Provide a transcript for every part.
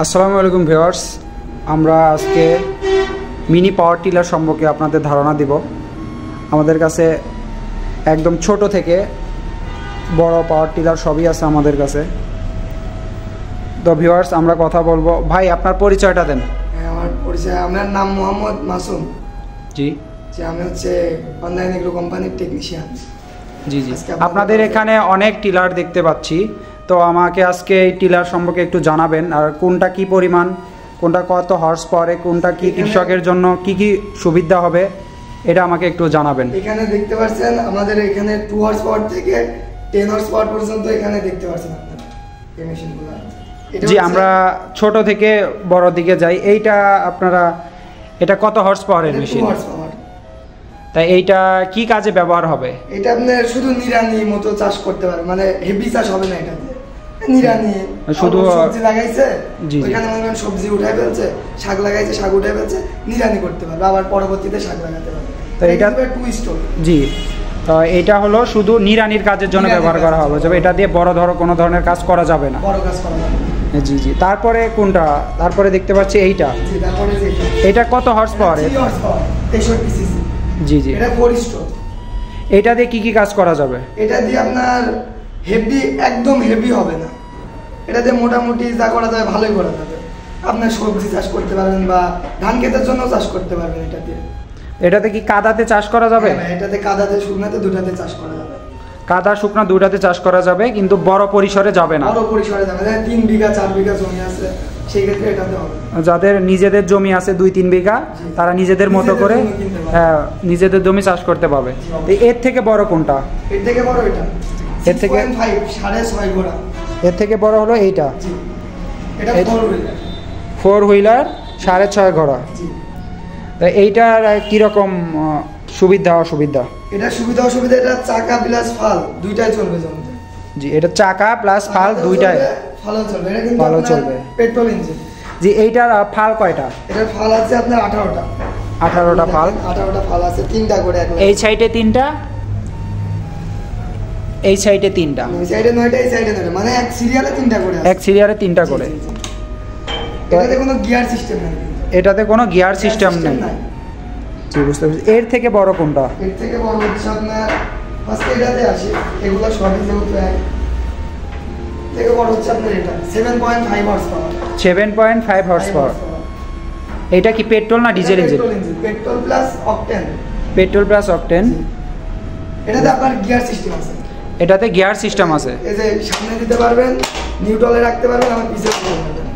আসসালামু আলাইকুম ভিউয়ার্স, আমরা আজকে মিনি পাওয়ার টিলার সম্পর্কে আপনাদের ধারণা দিব। আমাদের কাছে একদম ছোট থেকে বড় পাওয়ার টিলার সবই আছে আমাদের কাছে। তো ভিউয়ার্স, আমরা কথা বলবো। ভাই, আপনার পরিচয়টা দেন। আমার পরিচয়, আমার নাম মোহাম্মদ মাসুম। জি, আমি হচ্ছে অনলাইন এগ্রো কোম্পানির টেকনিশিয়ান। জি জি আপনাদের এখানে অনেক টিলার দেখতে পাচ্ছি, তো আমাকে আজকে এই টিলার সম্পর্কে একটু জানাবেন। আর কোনটা কি পরিমাণ, কোনটা কত হর্স পাওয়ারে, কোনটা কি কৃষকের জন্য কি কি সুবিধা হবে, এটা আমাকে একটু জানাবেন। এখানে দেখতে পাচ্ছেন আমাদের এখানে 2 হর্স পাওয়ার থেকে 10 হর্স পাওয়ার পর্যন্ত এখানে দেখতে পাচ্ছেন আপনারা এই মেশিনগুলো। জি, আমরা ছোট থেকে বড় দিকে যাই। এইটা আপনারা, এটা কত হর্স পাওয়ারের মেশিন? 2 horse power. তাই এইটা কি কাজে ব্যবহার হবে? এটা আপনার শুধু নিরানি মতো চাষ করতে পারে, মানে হেভি চাষ হবে না। এটা নিরানি শুধু সবজি লাগাইছে, ওইখানে মনে করেন সবজি উঠাই ফেলছে, শাক লাগাইছে, শাক উঠাই ফেলছে, নিরানি করতে পারবে, আবার পরবর্তীতে শাক লাগাতে পারবে। তো এটা জি, তো এটা হলো শুধু নিরানির কাজের জন্য ব্যবহার করা হবে। তবে এটা দিয়ে বড় কোনো ধরনের কাজ করা যাবে না। বড় কাজ করা যাবে না। জি জি তারপরে কোনটা? তারপরে দেখতে পাচ্ছি এইটা। এটা কত হর্স পাওয়ারের? 63 সিসি। জি জি, এটা 4 স্ট্রোক। এটা দিয়ে কি কি কাজ করা যাবে? এটা দিয়ে আপনার হেভি, একদম হেভি হবে না। এটা দিয়ে মোটামুটি যা করা যায় ভালোই করা যাবে। আপনার সবজি চাষ করতে পারবেন বা ধান ক্ষেতের জন্য চাষ করতে পারবেন এটা দিয়ে। এটাতে কি কাদাতে চাষ করা যাবে? হ্যাঁ, এটাতে কাদাতে শুকনাতে দুটাতে চাষ করা যাবে। কাদা শুকনা দুটাতে চাষ করা যাবে, কিন্তু বড় পরিসরে যাবে না। বড় পরিসরে যাবে না। 3 বিঘা 4 বিঘা জমি আছে, সেই ক্ষেত্রে এটাতে হবে। যাদের নিজেদের জমি আছে 2-3 বিঘা, তারা নিজেদের মতো করে নিজেদের জমি চাষ করতে পারবে। এর থেকে বড় কোনটা? এর থেকে বড় এটা। এর থেকে 6.5 গোড়া। এর থেকে বড় হলো এইটা। জি, এটা 4 হুইলার। 4 হুইলার 6.5 ঘোড়া। জি, তাই এইটার কিরকম সুবিধা অসুবিধা? এটা সুবিধা অসুবিধা, এটা চাকা প্লাস ফাল দুইটাই চলবে জমিতে। জি, এটা চাকা প্লাস ফাল দুইটাই ফালও চলবে। এটা কিন্তু ফালও চলবে, পেট্রোল ইঞ্জিন। জি, এইটার ফাল কয়টা? এটার ফাল আছে আপনার 18টা। 18টা ফাল। 18টা ফাল আছে, 3টা করে। এই সাইডে 3টা, এই সাইডে 3টা, এই সাইডে 9টা, এই সাইডে 9টা, মানে এক সিরিয়ালে 3টা করে আছে। এক সিরিয়ালে 3টা করে। এটাতে কোনো গিয়ার সিস্টেম নেই। এটাতে কোনো গিয়ার সিস্টেম নেই। জি, বুঝতে পারছি। এর থেকে বড় কোনটা? এর থেকে বড় হচ্ছে আপনার, ফার্স্টে এটাতে আসে, এগুলো সবই যেহেতু এক। থেকে বড় হচ্ছে আপনার এটা 7.5 হর্স পাওয়ার। 7.5 horse power. এটা কি পেট্রোল না diesel engine? Petrol plus octane. Petrol plus octane. এটাতে আপনার গিয়ার সিস্টেম আছে। এটাতে গিয়ার সিস্টেম আছে। এই যে সামনে দিতে পারবেন, নিউট্রালে রাখতে পারবেন, আবার পিছে দিতে পারবেন।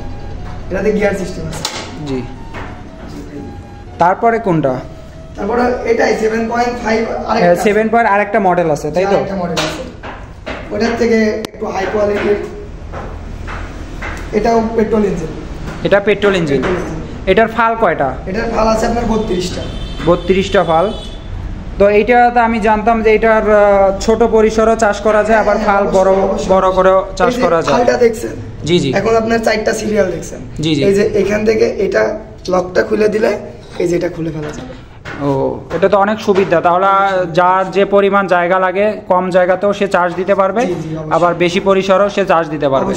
এটাতে গিয়ার সিস্টেম আছে। জি, তারপরে কোনটা? তারপরে এটাই 7.5 আরেকটা 7. আরেকটা মডেল আছে, তাই তো? আরেকটা মডেল আছে, ওটার থেকে একটু হাই কোয়ালিটির। এটাও পেট্রোল ইঞ্জিন। এটা পেট্রোল ইঞ্জিন। এটার ফাল কয়টা? এটার ফাল আছে আপনার 32টা। 32টা ফাল। তো এইটাতে আমি জানতাম যে এটার ছোট পরিসরও চাষ করা যায়, আবার ফাল বড় বড় করেও চাষ করা যায়। ফালটা দেখছেন? জি জি। এখন আপনার 4টা সিরিয়াল দেখছেন? জি জি। এই যে এখান থেকে এটা লকটা খুলে দিলে এই যে এটা খুলে ফেলা যাবে। ও, এটা তো অনেক সুবিধা। তাহলে যার যে পরিমাণ জায়গা লাগে, কম জায়গাতেও সে চার্জ দিতে পারবে, আবার বেশি পরিসরেও সে চার্জ দিতে পারবে।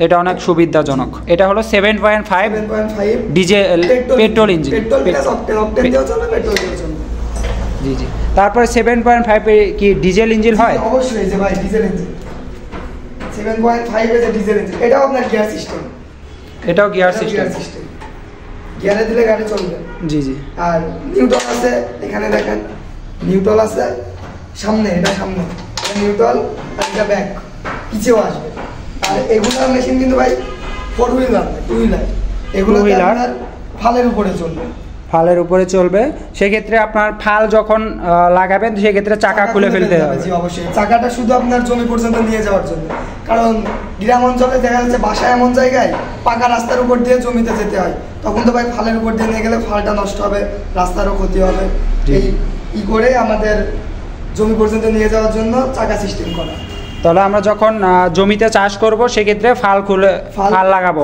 এটা অনেক সুবিধাজনক। এটা হলো 7.5 ডিজেল পেট্রোল ইঞ্জিন। জি জি। তারপরে 7.5 কি ডিজেল ইঞ্জিন হয়? অবশ্যই যে ভাই, ডিজেল ইঞ্জিন 7.5 এর ডিজেল ইঞ্জিন। এটাও আপনার গিয়ার সিস্টেম। এটাও গিয়ার সিস্টেম। গিয়ারে দিলে গাড়ি চলবে। জি জি। আর নিউট্রাল আছে, এখানে দেখেন নিউট্রাল আছে সামনে, এটা সামনে, এটা নিউট্রাল, আর এটা ব্যাক, পিছেও আসবে। আর এগুলোর মেশিন কিন্তু ভাই 4 হুইলার না, 2 হুইলার। এগুলো আপনার ফালের উপরে চলবে। ফালের উপরে চলবে। সেক্ষেত্রে আপনার ফাল যখন লাগাবেন, সেক্ষেত্রে চাকা খুলে ফেলতে হবে। জি অবশ্যই। চাকাটা শুধু আপনার জমি পর্যন্ত নিয়ে যাওয়ার জন্য, কারণ গ্রাম অঞ্চলে দেখা যাচ্ছে বাসায় এমন জায়গায় পাকা রাস্তার উপর দিয়ে জমিতে যেতে হয়, তখন তো ভাই ফালের উপর দিয়ে নিয়ে গেলে ফালটা নষ্ট হবে, রাস্তারও ক্ষতি হবে। এই করে আমাদের জমি পর্যন্ত নিয়ে যাওয়ার জন্য চাকা সিস্টেম করা। তাহলে আমরা যখন জমিতে চাষ করব, সেক্ষেত্রে ফাল লাগাবো,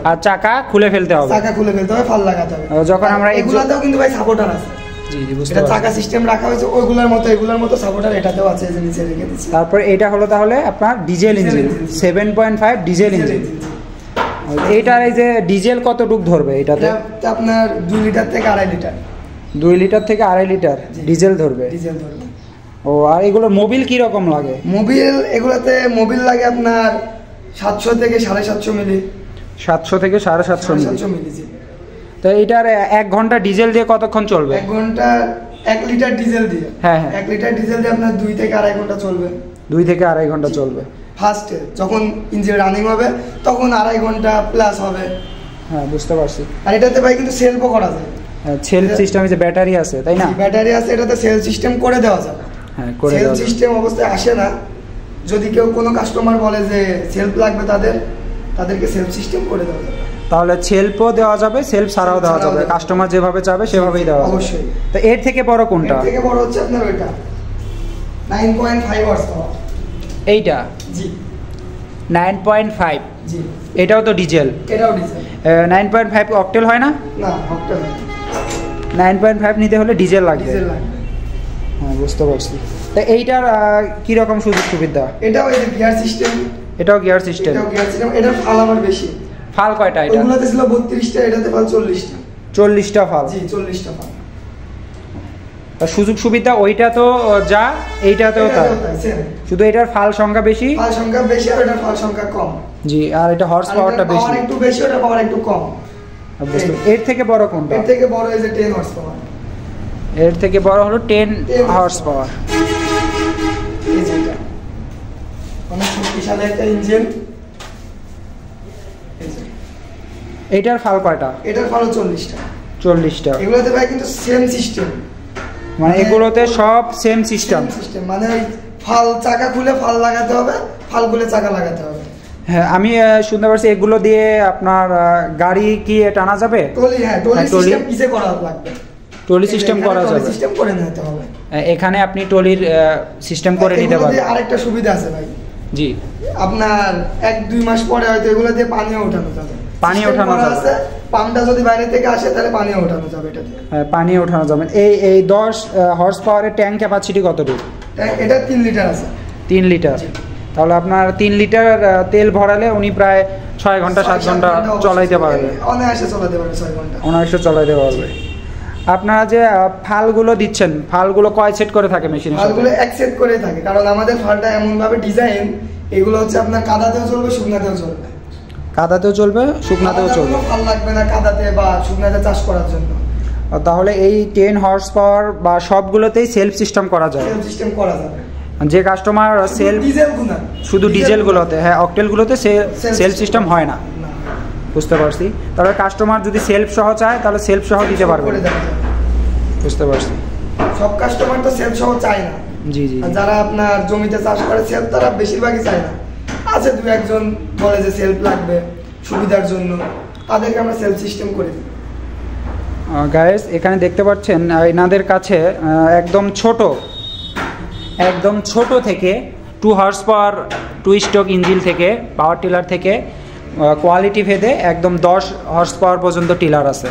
আর চাকা খুলে ফেলতে হবে। চাকা খুলে ফেলতে হবে, ফাল লাগাতে হবে। যখন আমরা এগুলাতেও কিন্তু ভাই সাপোর্টার আছে। জি জি, বুঝতে পারছি। এটা চাকা সিস্টেম রাখা হয়েছে ওইগুলোর মতো সাপোর্টার এটাতেও আছে, যে নিচে রেখে দিচ্ছি। তারপর এটা হলো তাহলে আপনার ডিজেল ইঞ্জিন, 7.5 ডিজেল ইঞ্জিন। এইটার এই যে ডিজেল কতটুক ধরবে এটাতে? এটা আপনার 2 লিটার থেকে 2.5 লিটার। 2 লিটার থেকে 2.5 লিটার ডিজেল ধরবে। ডিজেল ধরবে। ও, আর এগুলোর মোবিল কি রকম লাগে? মোবিল এগুলোতে মোবিল লাগে আপনার 700 থেকে 750 মিলি। 700 থেকে 750 মিলি। জি। তো এটার 1 ঘন্টা ডিজেল দিয়ে কতক্ষণ চলবে? 1 ঘন্টা 1 লিটার ডিজেল দিয়ে। হ্যাঁ হ্যাঁ, 1 লিটার ডিজেল দিয়ে আপনার 2 থেকে 2.5 ঘন্টা চলবে। 2 থেকে 2.5 ঘন্টা চলবে। ফার্স্টে যখন ইঞ্জিন রানিং হবে তখন 2.5 ঘন্টা প্লাস হবে। হ্যাঁ, বুঝতে পারছি। আর এটাতে ভাই কিন্তু সেলফও করা যায়। সেলফ সিস্টেমে যে ব্যাটারি আছে, তাই না? ব্যাটারি আছে, এটাতে সেলফ সিস্টেম করে দেওয়া যাবে। হ্যাঁ, করে সেলফ দেওয়া সিস্টেম অবস্থায় আসে না। যদি কেউ কোনো কাস্টমার বলে যে সেলফ লাগবে তাদেরকে সেলফ সিস্টেম করে দেওয়া যাবে। তাহলে সেলফও দেওয়া যাবে, সেলফ ছাড়াও দেওয়া যাবে, কাস্টমার যেভাবে চাবে সেভাবেই দেওয়া যাবে। অবশ্যই। তো এর থেকে বড় কোনটা? এর থেকে বড় হচ্ছে আপনার ওইটা 9.5 হর্স পাওয়ার। এইটা? জি। 9.5। জি। এটাও তো ডিজেল? এটাও ডিজেল। 9.5 অকটেল হয় না? না, অকটেল হয়। 9.5 নিতে হলে ডিজেল লাগবে। ডিজেল লাগবে। হ্যাঁ, বুঝতে পারছি। তো এইটার কি রকম সুযোগ সুবিধা? এটাও এই যে গিয়ার সিস্টেম। এটাও গিয়ার সিস্টেম? এটাও গিয়ার সিস্টেম। এটার ফাল আবার বেশি। ফাল কয়টা এটা? ওগুলোতে ছিল 32টা, এটাতে ফাল 40টা। 40টা ফাল? জি, 40টা ফাল। সুযোগ সুবিধা ওইটা তো যা, এইটাতেও তাই, শুধু এটার ফাল সংখ্যা বেশি। ফাল সংখ্যা বেশি আর এটার ফাল সংখ্যা কম। জি, আর এটা হর্স পাওয়ারটা বেশি। পাওয়ার একটু বেশি, ওটা পাওয়ার একটু কম। এর থেকে বড় কোনটা? এর থেকে বড় এই যে 10 হর্স পাওয়ার। এর থেকে বড় হলো 10 হর্স পাওয়ার। এই যে এটা অনেক শক্তিশালী একটা ইঞ্জিন। এটার ফাল কয়টা? এটার ফাল 40টা। 40টা? এগুলোতে ভাই কিন্তু সেম সিস্টেম, মানে এগুলোতে সব সেম সিস্টেম। মানে ওই ফাল চাকা খুলে ফাল লাগাতে হবে, ফাল খুলে চাকা লাগাতে হবে। হ্যাঁ, আমি শুনতে পারছি এগুলো দিয়ে আপনার গাড়ি কি টানা যাবে? টলি, হ্যাঁ, টলি সিস্টেম কিসে করা লাগবে? টলি সিস্টেম করা যাবে। টলি সিস্টেম করে নিতে হবে। এখানে আপনি টলির সিস্টেম করে নিতে পারবেন। আরেকটা সুবিধা আছে ভাই। জি। আপনার 1-2 মাস পরে হয়তো এগুলো দিয়ে পানিও ওঠানো যাবে। পানি ওঠানো যাবে। পাম্পটা যদি বাইরে থেকে আসে তাহলে পানিও ওঠানো যাবে এটাতে। হ্যাঁ, পানি ওঠানো যাবে। এই 10 হর্স পাওয়ারের ট্যাঙ্ক ক্যাপাসিটি কতটুকু? এটা 3 লিটার আছে। 3 লিটার? তাহলে আপনার 3 লিটার তেল ভরালে উনি প্রায় 6 ঘন্টা 7 ঘন্টা চালাইতে পারবে। অনায়াসে চালাতে পারবে 6 ঘন্টা। অনায়াসে চালাইতে পারবে। আপনারা যে ফালগুলো দিচ্ছেন, ফালগুলো কয় সেট করে থাকে মেশিনে? ফালগুলো এক সেট করে থাকে, কারণ আমাদের ফালটা এমন ভাবে ডিজাইন, এগুলো হচ্ছে আপনার কাদাতেও চলবে, শুকনাতেও চলবে। কাদাতেও চলবে, শুকনাতেও চলবে? ফাল লাগবে না কাদাতে বা শুকনাতে চাষ করার জন্য। তাহলে এই 10 হর্স পাওয়ার বা সবগুলোতেই সেলফ সিস্টেম করা যায়? সেলফ সিস্টেম করা যাবে। যে কাস্টমার সেলফ ডিজেলগুলো, শুধু ডিজেলগুলোতে, হ্যাঁ, অকটেলগুলোতে সেলফ সিস্টেম হয় না। বুঝতে পারছি। তাহলে কাস্টমার যদি সেলফ সহ চায় তাহলে সেলফ সহ দিতে পারবে? বুঝতে পারছি। সব কাস্টমার তো সেলফ সহ চায় না। জি জি। যারা আপনার জমিতে চাষ করে সেলফ, তারা বেশিরভাগই চায় না। আছে 2-1 বলে যে সেলফ লাগবে সুবিধার জন্য, তাদেরকে আমরা সেলফ সিস্টেম করে দিই। গাইস, এখানে দেখতে পাচ্ছেন এনাদের কাছে একদম ছোট থেকে 2 হর্স পাওয়ার 2 স্ট্রোক ইঞ্জিন থেকে, পাওয়ার টিলার থেকে কোয়ালিটি ভেদে একদম 10 হর্স পাওয়ার পর্যন্ত টিলার আছে।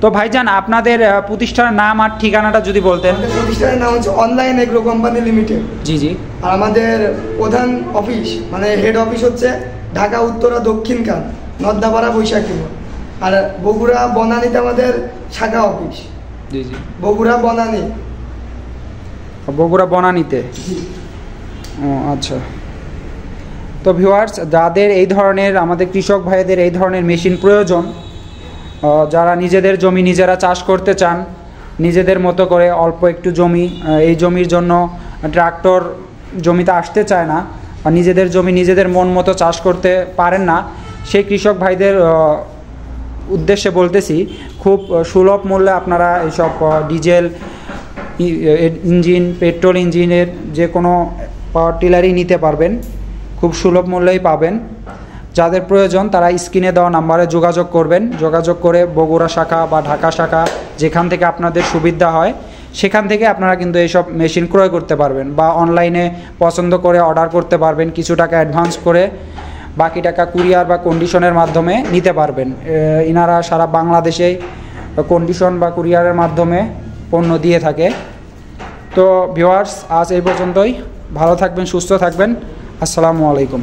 তো ভাইজান, আপনাদের প্রতিষ্ঠানের নাম আর ঠিকানাটা যদি বলতেন। আমাদের প্রতিষ্ঠানের নাম হচ্ছে অনলাইন এগ্রো কোম্পানি লিমিটেড। জি জি। আর আমাদের প্রধান অফিস, মানে হেড অফিস হচ্ছে ঢাকা উত্তরা দক্ষিণকান, নদ্দাপাড়া, বৈশাখী মোড়। আর বগুড়া বনানীতে আমাদের শাখা অফিস। জি জি। বগুড়া বনানীতে? ও আচ্ছা। তো ভিউয়ার্স, যাদের এই ধরনের, আমাদের কৃষক ভাইদের এই ধরনের মেশিন প্রয়োজন, যারা নিজেদের জমি নিজেরা চাষ করতে চান, নিজেদের মতো করে অল্প একটু জমি, এই জমির জন্য ট্রাক্টর জমিতে আসতে চায় না, আর নিজেদের জমি নিজেদের মন মতো চাষ করতে পারেন না, সেই কৃষক ভাইদের উদ্দেশ্যে বলতেছি, খুব সুলভ মূল্যে আপনারা এইসব ডিজেল ইঞ্জিন, পেট্রোল ইঞ্জিনের যে কোনো পাওয়ার টিলারই নিতে পারবেন, খুব সুলভ মূল্যেই পাবেন। যাদের প্রয়োজন তারা স্ক্রিনে দেওয়া নাম্বারে যোগাযোগ করবেন। যোগাযোগ করে বগুড়া শাখা বা ঢাকা শাখা, যেখান থেকে আপনাদের সুবিধা হয় সেখান থেকে আপনারা কিন্তু এইসব মেশিন ক্রয় করতে পারবেন, বা অনলাইনে পছন্দ করে অর্ডার করতে পারবেন। কিছু টাকা অ্যাডভান্স করে বাকি টাকা কুরিয়ার বা কন্ডিশনের মাধ্যমে নিতে পারবেন। ইনারা সারা বাংলাদেশেই কন্ডিশন বা কুরিয়ারের মাধ্যমে পণ্য দিয়ে থাকে। তো ভিউয়ার্স, আজ এই পর্যন্তই। ভালো থাকবেন, সুস্থ থাকবেন। আসসালামু আলাইকুম।